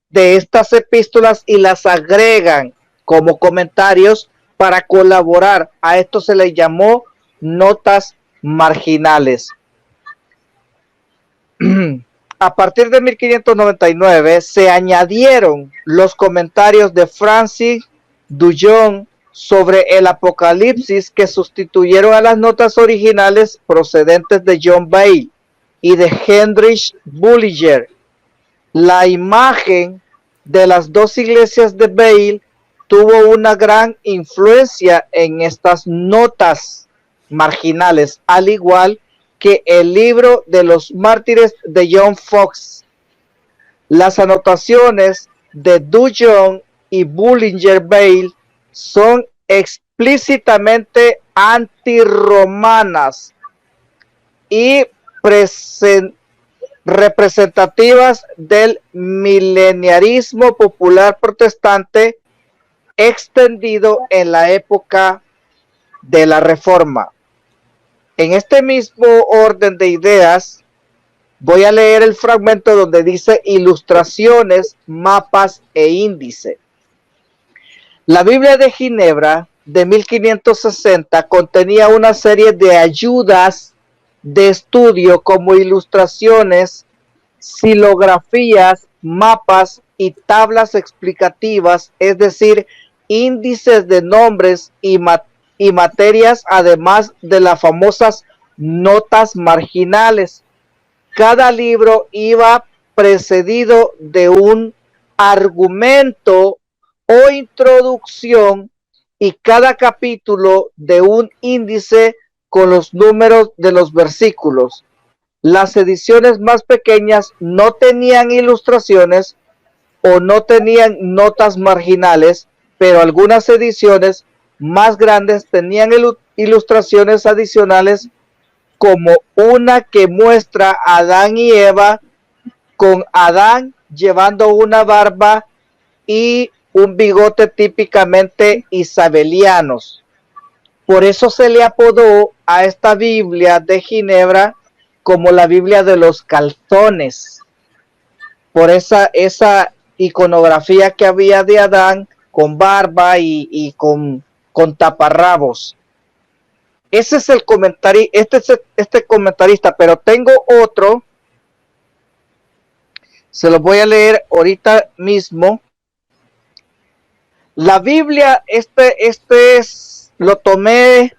de estas epístolas y las agregan como comentarios para colaborar. A esto se le llamó notas marginales. A partir de 1599 se añadieron los comentarios de Francis Dujon sobre el Apocalipsis, que sustituyeron a las notas originales procedentes de John Bale y de Heinrich Bullinger. La imagen de las dos iglesias de Bale tuvo una gran influencia en estas notas marginales, al igual que el libro de los mártires de John Fox. Las anotaciones de Dujon y Bullinger Bale son explícitamente antirromanas y representativas del mileniarismo popular protestante extendido en la época de la Reforma. En este mismo orden de ideas, voy a leer el fragmento donde dice ilustraciones, mapas e índice. La Biblia de Ginebra de 1560 contenía una serie de ayudas de estudio como ilustraciones, xilografías, mapas y tablas explicativas, es decir, índices de nombres y materias, además de las famosas notas marginales. Cada libro iba precedido de un argumento o introducción y cada capítulo de un índice con los números de los versículos. Las ediciones más pequeñas no tenían ilustraciones o no tenían notas marginales, pero algunas ediciones más grandes tenían ilustraciones adicionales, como una que muestra a Adán y Eva, con Adán llevando una barba y un bigote típicamente isabelianos. Por eso se le apodó a esta Biblia de Ginebra como la Biblia de los calzones, por esa iconografía que había de Adán con barba y con taparrabos. Ese es el comentario, este comentarista, pero tengo otro, se lo voy a leer ahorita mismo. La Biblia, lo tomé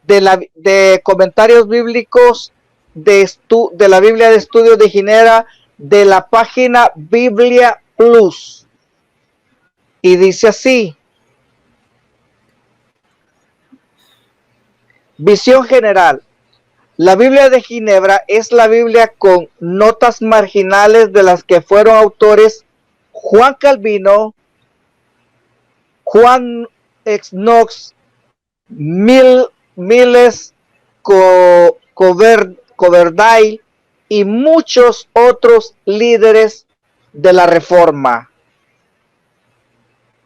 de comentarios bíblicos de la Biblia de Estudio de Ginebra, de la página Biblia Plus, y dice así: visión general. La Biblia de Ginebra es la Biblia con notas marginales de las que fueron autores Juan Calvino, Juan Knox, Miles Coverdale y muchos otros líderes de la Reforma.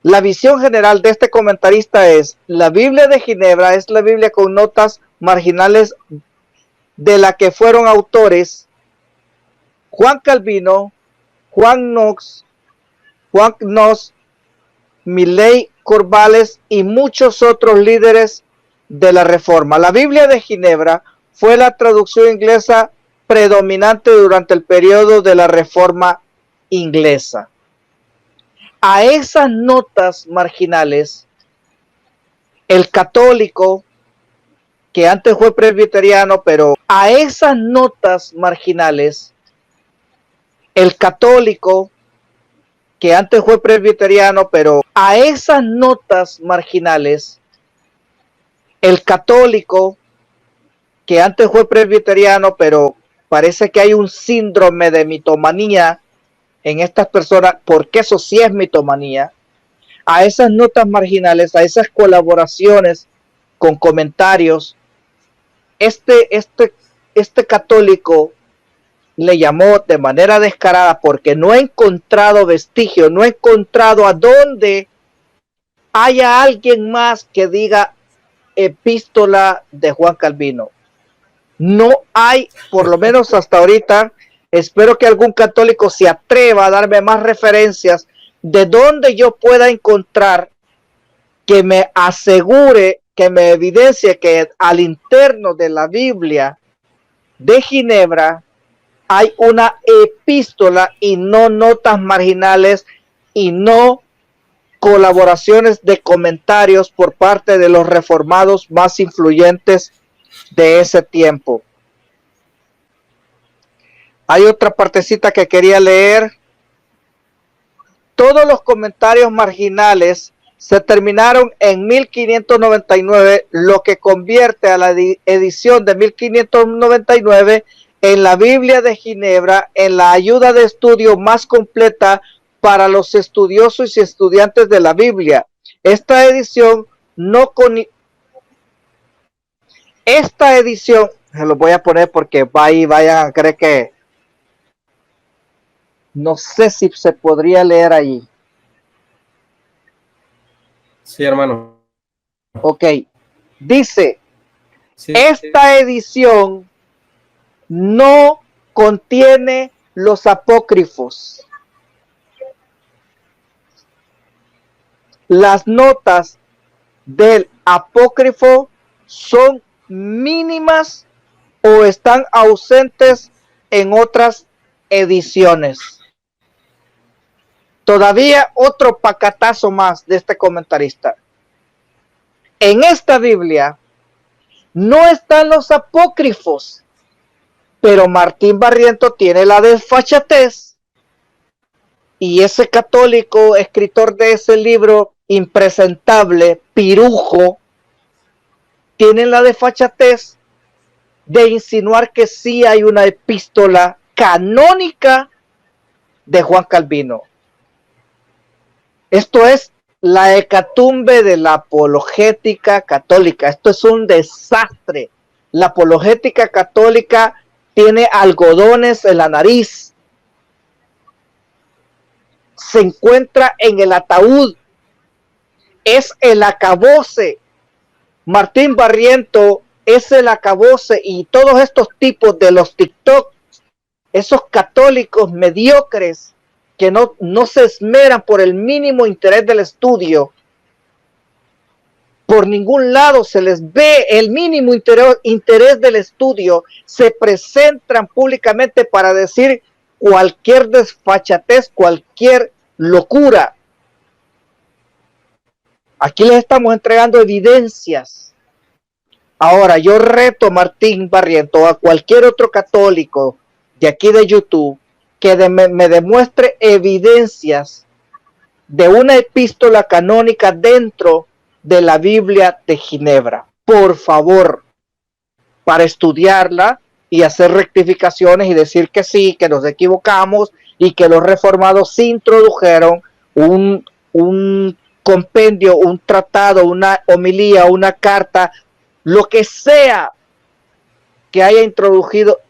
La visión general de este comentarista es: la Biblia de Ginebra es la Biblia con notas marginales de la que fueron autores Juan Calvino, Juan Knox, Milley Corvallis y muchos otros líderes de la Reforma. La Biblia de Ginebra fue la traducción inglesa predominante durante el periodo de la Reforma inglesa. A esas notas marginales, el católico, que antes fue presbiteriano, pero a esas notas marginales, el católico, que antes fue presbiteriano, pero a esas notas marginales, el católico, que antes fue presbiteriano, pero parece que hay un síndrome de mitomanía en estas personas, porque eso sí es mitomanía. A esas notas marginales, a esas colaboraciones con comentarios, este católico le llamó de manera descarada, porque no he encontrado vestigio, no he encontrado a dónde haya alguien más que diga epístola de Juan Calvino. No hay, por lo menos hasta ahorita. Espero que algún católico se atreva a darme más referencias de dónde yo pueda encontrar que me asegure, que me evidencie que al interno de la Biblia de Ginebra hay una epístola y no notas marginales y no colaboraciones de comentarios por parte de los reformados más influyentes de ese tiempo. Hay otra partecita que quería leer. Todos los comentarios marginales se terminaron en 1599, lo que convierte a la edición de 1599 en la Biblia de Ginebra en la ayuda de estudio más completa para los estudiosos y estudiantes de la Biblia. Esta edición, se lo voy a poner porque vayan a creer que no sé si se podría leer ahí. Sí, hermano. Ok. Dice, Sí, esta edición no contiene los apócrifos. Las notas del apócrifo son mínimas o están ausentes en otras ediciones. todavía otro pacatazo más de este comentarista. En esta Biblia no están los apócrifos, pero Martín Barrientos tiene la desfachatez, y ese católico escritor de ese libro impresentable, pirujo, tiene la desfachatez de insinuar que sí hay una epístola canónica de Juan Calvino. Esto es la hecatombe de la apologética católica. Esto es un desastre. La apologética católica tiene algodones en la nariz. Se encuentra en el ataúd. Es el acabose. Martín Barrientos es el acabose, y todos estos tipos de los TikTok, esos católicos mediocres que no se esmeran por el mínimo interés del estudio, por ningún lado se les ve el mínimo interés del estudio, se presentan públicamente para decir cualquier desfachatez, cualquier locura. Aquí les estamos entregando evidencias. Ahora yo reto a Martín Barrientos, a cualquier otro católico de aquí de YouTube, que me demuestre evidencias de una epístola canónica dentro de la Biblia de Ginebra, por favor, para estudiarla y hacer rectificaciones y decir que sí, que nos equivocamos y que los reformados sí introdujeron un compendio, un tratado, una homilía, una carta, lo que sea que haya introducido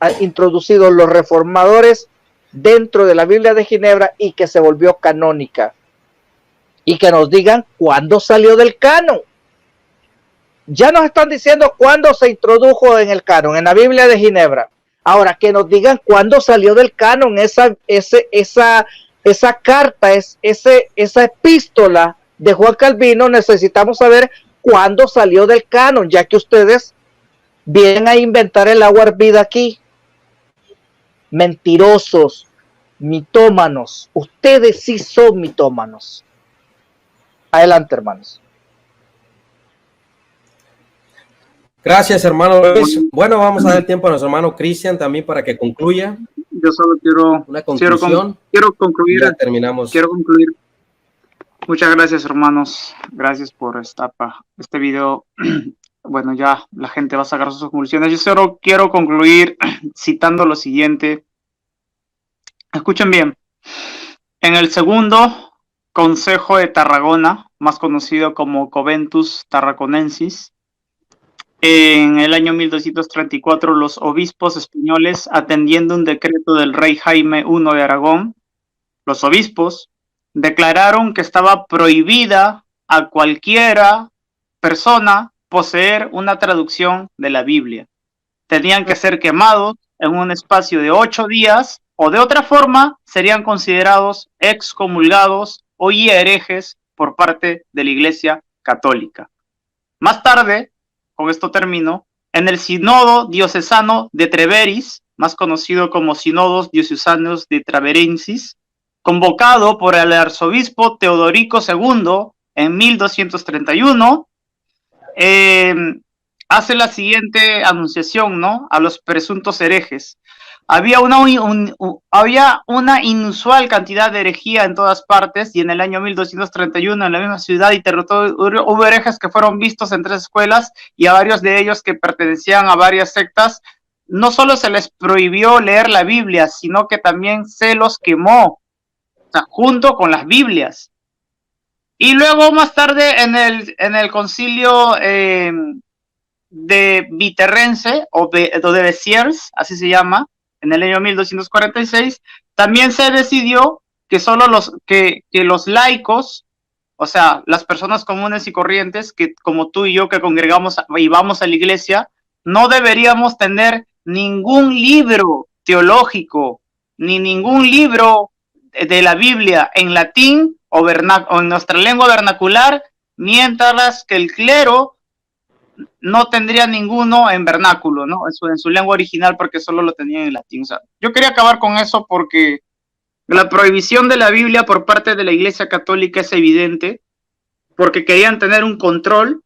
los reformadores dentro de la Biblia de Ginebra y que se volvió canónica, y que nos digan cuándo salió del canon. Ya nos están diciendo cuándo se introdujo en el canon, en la Biblia de Ginebra. Ahora que nos digan cuándo salió del canon esa carta, esa epístola de Juan Calvino. Necesitamos saber cuándo salió del canon, ya que ustedes vienen a inventar el agua hervida aquí. Mentirosos, mitómanos. Ustedes sí son mitómanos. Adelante, hermanos. Gracias, hermano Luis. Bueno, vamos a dar tiempo a nuestro hermano Cristian también para que concluya. Yo solo Una conclusión. Quiero concluir. Ya terminamos. Quiero concluir. Muchas gracias, hermanos. Gracias por este video. Bueno, ya la gente va a sacar sus conclusiones. Yo solo quiero concluir citando lo siguiente. Escuchen bien. En el segundo Consejo de Tarragona, más conocido como Coventus Tarraconensis, en el año 1234, los obispos españoles, atendiendo un decreto del rey Jaime I de Aragón, los obispos declararon que estaba prohibida a cualquiera persona poseer una traducción de la Biblia. Tenían que ser quemados en un espacio de 8 días, o de otra forma serían considerados excomulgados o herejes por parte de la Iglesia Católica. Más tarde, con esto termino, en el Sínodo Diocesano de Treveris, más conocido como Sínodos Diocesanos de Treverensis, convocado por el arzobispo Teodorico II en 1231, hace la siguiente anunciación, ¿no?, a los presuntos herejes. Había una inusual cantidad de herejía en todas partes, y en el año 1231 en la misma ciudad y territorio hubo herejes que fueron vistos en 3 escuelas, y a varios de ellos que pertenecían a varias sectas no solo se les prohibió leer la Biblia, sino que también se los quemó, o sea, junto con las Biblias. Y luego más tarde en el concilio de Viterrense o de Béziers, así se llama, en el año 1246, también se decidió que solo los laicos, o sea, las personas comunes y corrientes, que como tú y yo que congregamos y vamos a la iglesia, no deberíamos tener ningún libro teológico, ni ningún libro de la Biblia en latín o en nuestra lengua vernacular, mientras que el clero no tendría ninguno en vernáculo, ¿no? En su lengua original, porque solo lo tenían en latín. O sea, yo quería acabar con eso porque La prohibición de la Biblia por parte de la Iglesia Católica es evidente, porque querían tener un control,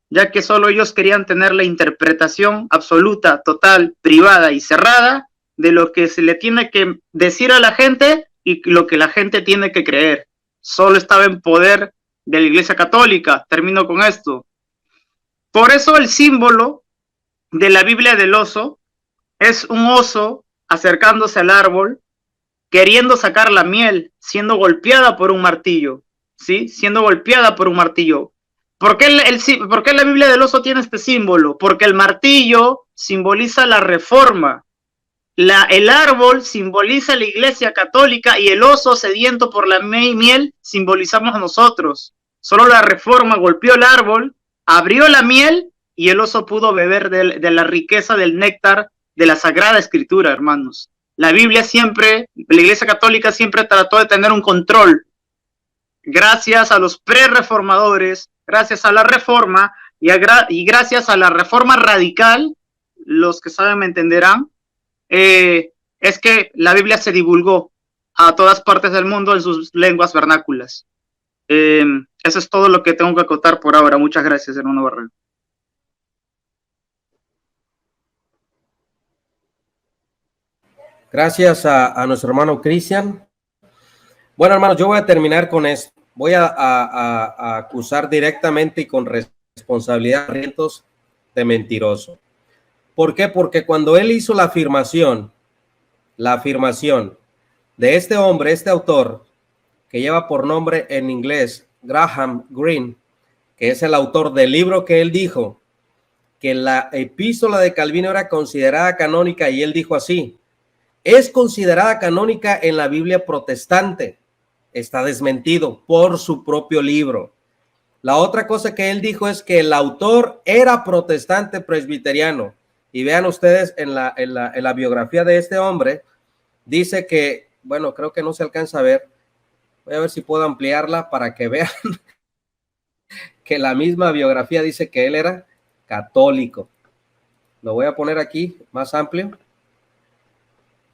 ya que solo ellos querían tener la interpretación absoluta, total, privada y cerrada de lo que se le tiene que decir a la gente y lo que la gente tiene que creer. Solo estaba en poder de la Iglesia Católica. Termino con esto. Por eso el símbolo de la Biblia del oso es un oso acercándose al árbol, queriendo sacar la miel, siendo golpeada por un martillo, ¿sí? Siendo golpeada por un martillo. ¿Por qué la Biblia del oso tiene este símbolo? Porque el martillo simboliza la reforma, el árbol simboliza la Iglesia Católica y el oso sediento por la miel simbolizamos a nosotros. Solo la reforma golpeó el árbol, abrió la miel y el oso pudo beber de la riqueza del néctar de la Sagrada Escritura, hermanos. La Biblia siempre, la Iglesia Católica siempre trató de tener un control. Gracias a los pre-reformadores, gracias a la reforma y gracias a la reforma radical, los que saben me entenderán, es que la Biblia se divulgó a todas partes del mundo en sus lenguas vernáculas. Eso es todo lo que tengo que acotar por ahora. Muchas gracias, hermano Barrera. Gracias a nuestro hermano Cristian. Bueno, hermanos, yo voy a terminar con esto. Voy a acusar directamente y con responsabilidad a Barrientos de mentiroso. ¿Por qué? Porque cuando él hizo la afirmación de este hombre, este autor, que lleva por nombre en inglés Graham Greene, que es el autor del libro que él dijo que la epístola de Calvino era considerada canónica, y él dijo así: es considerada canónica en la Biblia protestante. Está desmentido por su propio libro. La otra cosa que él dijo es que el autor era protestante presbiteriano. Y vean ustedes en la biografía de este hombre, dice que, bueno, creo que no se alcanza a ver. Voy a ver si puedo ampliarla para que vean que la misma biografía dice que él era católico. Lo voy a poner aquí más amplio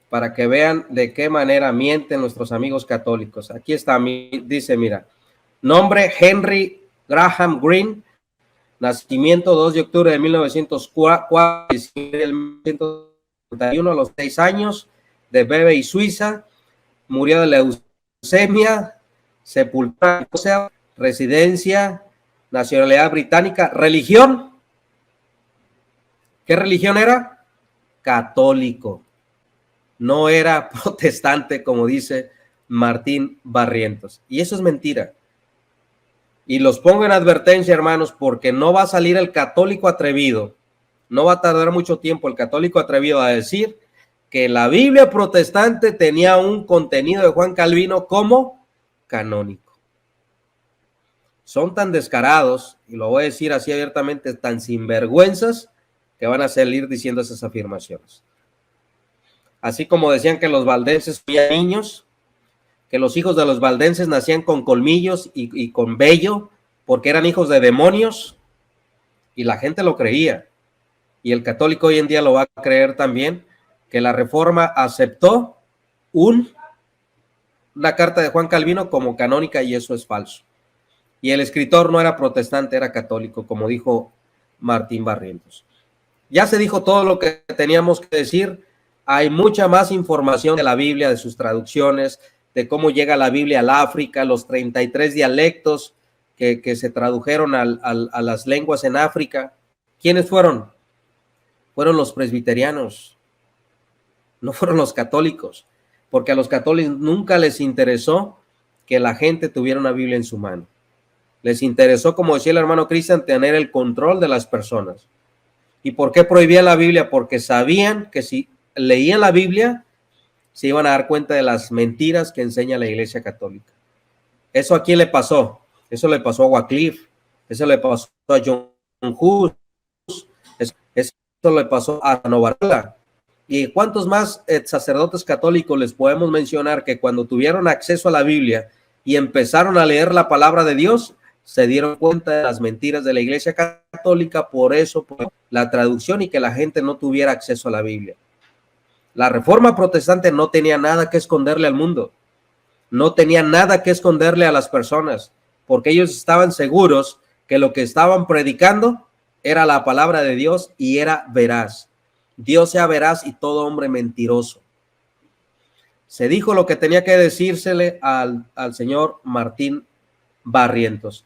para que vean de qué manera mienten nuestros amigos católicos. Aquí está, dice, mira, nombre Henry Graham Greene, nacimiento 2 de octubre de 1904, 1931, a los 6 años, de Vevey, Suiza, murió de leucemia, sepultada, o sea, residencia, nacionalidad británica, religión. ¿Qué religión era? Católico. No era protestante, como dice Martín Barrientos. Y eso es mentira. Y los pongo en advertencia, hermanos, porque no va a salir el católico atrevido. No va a tardar mucho tiempo el católico atrevido a decir que la Biblia protestante tenía un contenido de Juan Calvino como canónico. Son tan descarados, y lo voy a decir así abiertamente, tan sinvergüenzas, que van a salir diciendo esas afirmaciones. Así como decían que los valdenses eran niños, que los hijos de los valdenses nacían con colmillos y con vello, porque eran hijos de demonios, y la gente lo creía. Y el católico hoy en día lo va a creer también, que la Reforma aceptó una carta de Juan Calvino como canónica, y eso es falso. Y el escritor no era protestante, era católico, como dijo Martín Barrientos. Ya se dijo todo lo que teníamos que decir. Hay mucha más información de la Biblia, de sus traducciones, de cómo llega la Biblia al África, los 33 dialectos que se tradujeron a las lenguas en África. ¿Quiénes fueron? Fueron los presbiterianos, no fueron los católicos, porque a los católicos nunca les interesó que la gente tuviera una Biblia en su mano. Les interesó, como decía el hermano Cristian, tener el control de las personas. ¿Y por qué prohibían la Biblia? Porque sabían que si leían la Biblia se iban a dar cuenta de las mentiras que enseña la Iglesia Católica. ¿Eso a quién le pasó? Eso le pasó a Wycliffe, eso le pasó a John Hus, eso le pasó a Novarela. ¿Y cuántos más sacerdotes católicos les podemos mencionar que cuando tuvieron acceso a la Biblia y empezaron a leer la palabra de Dios, se dieron cuenta de las mentiras de la Iglesia Católica? Por eso, por la traducción, y que la gente no tuviera acceso a la Biblia. La Reforma protestante no tenía nada que esconderle al mundo. no tenían nada que esconderle a las personas, porque ellos estaban seguros que lo que estaban predicando era la palabra de Dios y era veraz. Dios sea veraz y todo hombre mentiroso. Se dijo lo que tenía que decírsele al señor Martín Barrientos.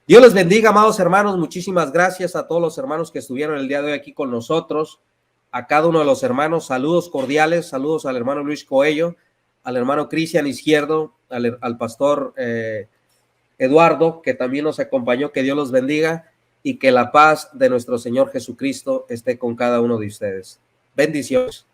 Dios les bendiga, amados hermanos. Muchísimas gracias a todos los hermanos que estuvieron el día de hoy aquí con nosotros. A cada uno de los hermanos, saludos cordiales, saludos al hermano Luis Coello, al hermano Cristian Izquierdo, al pastor Eduardo, que también nos acompañó. Que Dios los bendiga y que la paz de nuestro Señor Jesucristo esté con cada uno de ustedes. Bendiciones.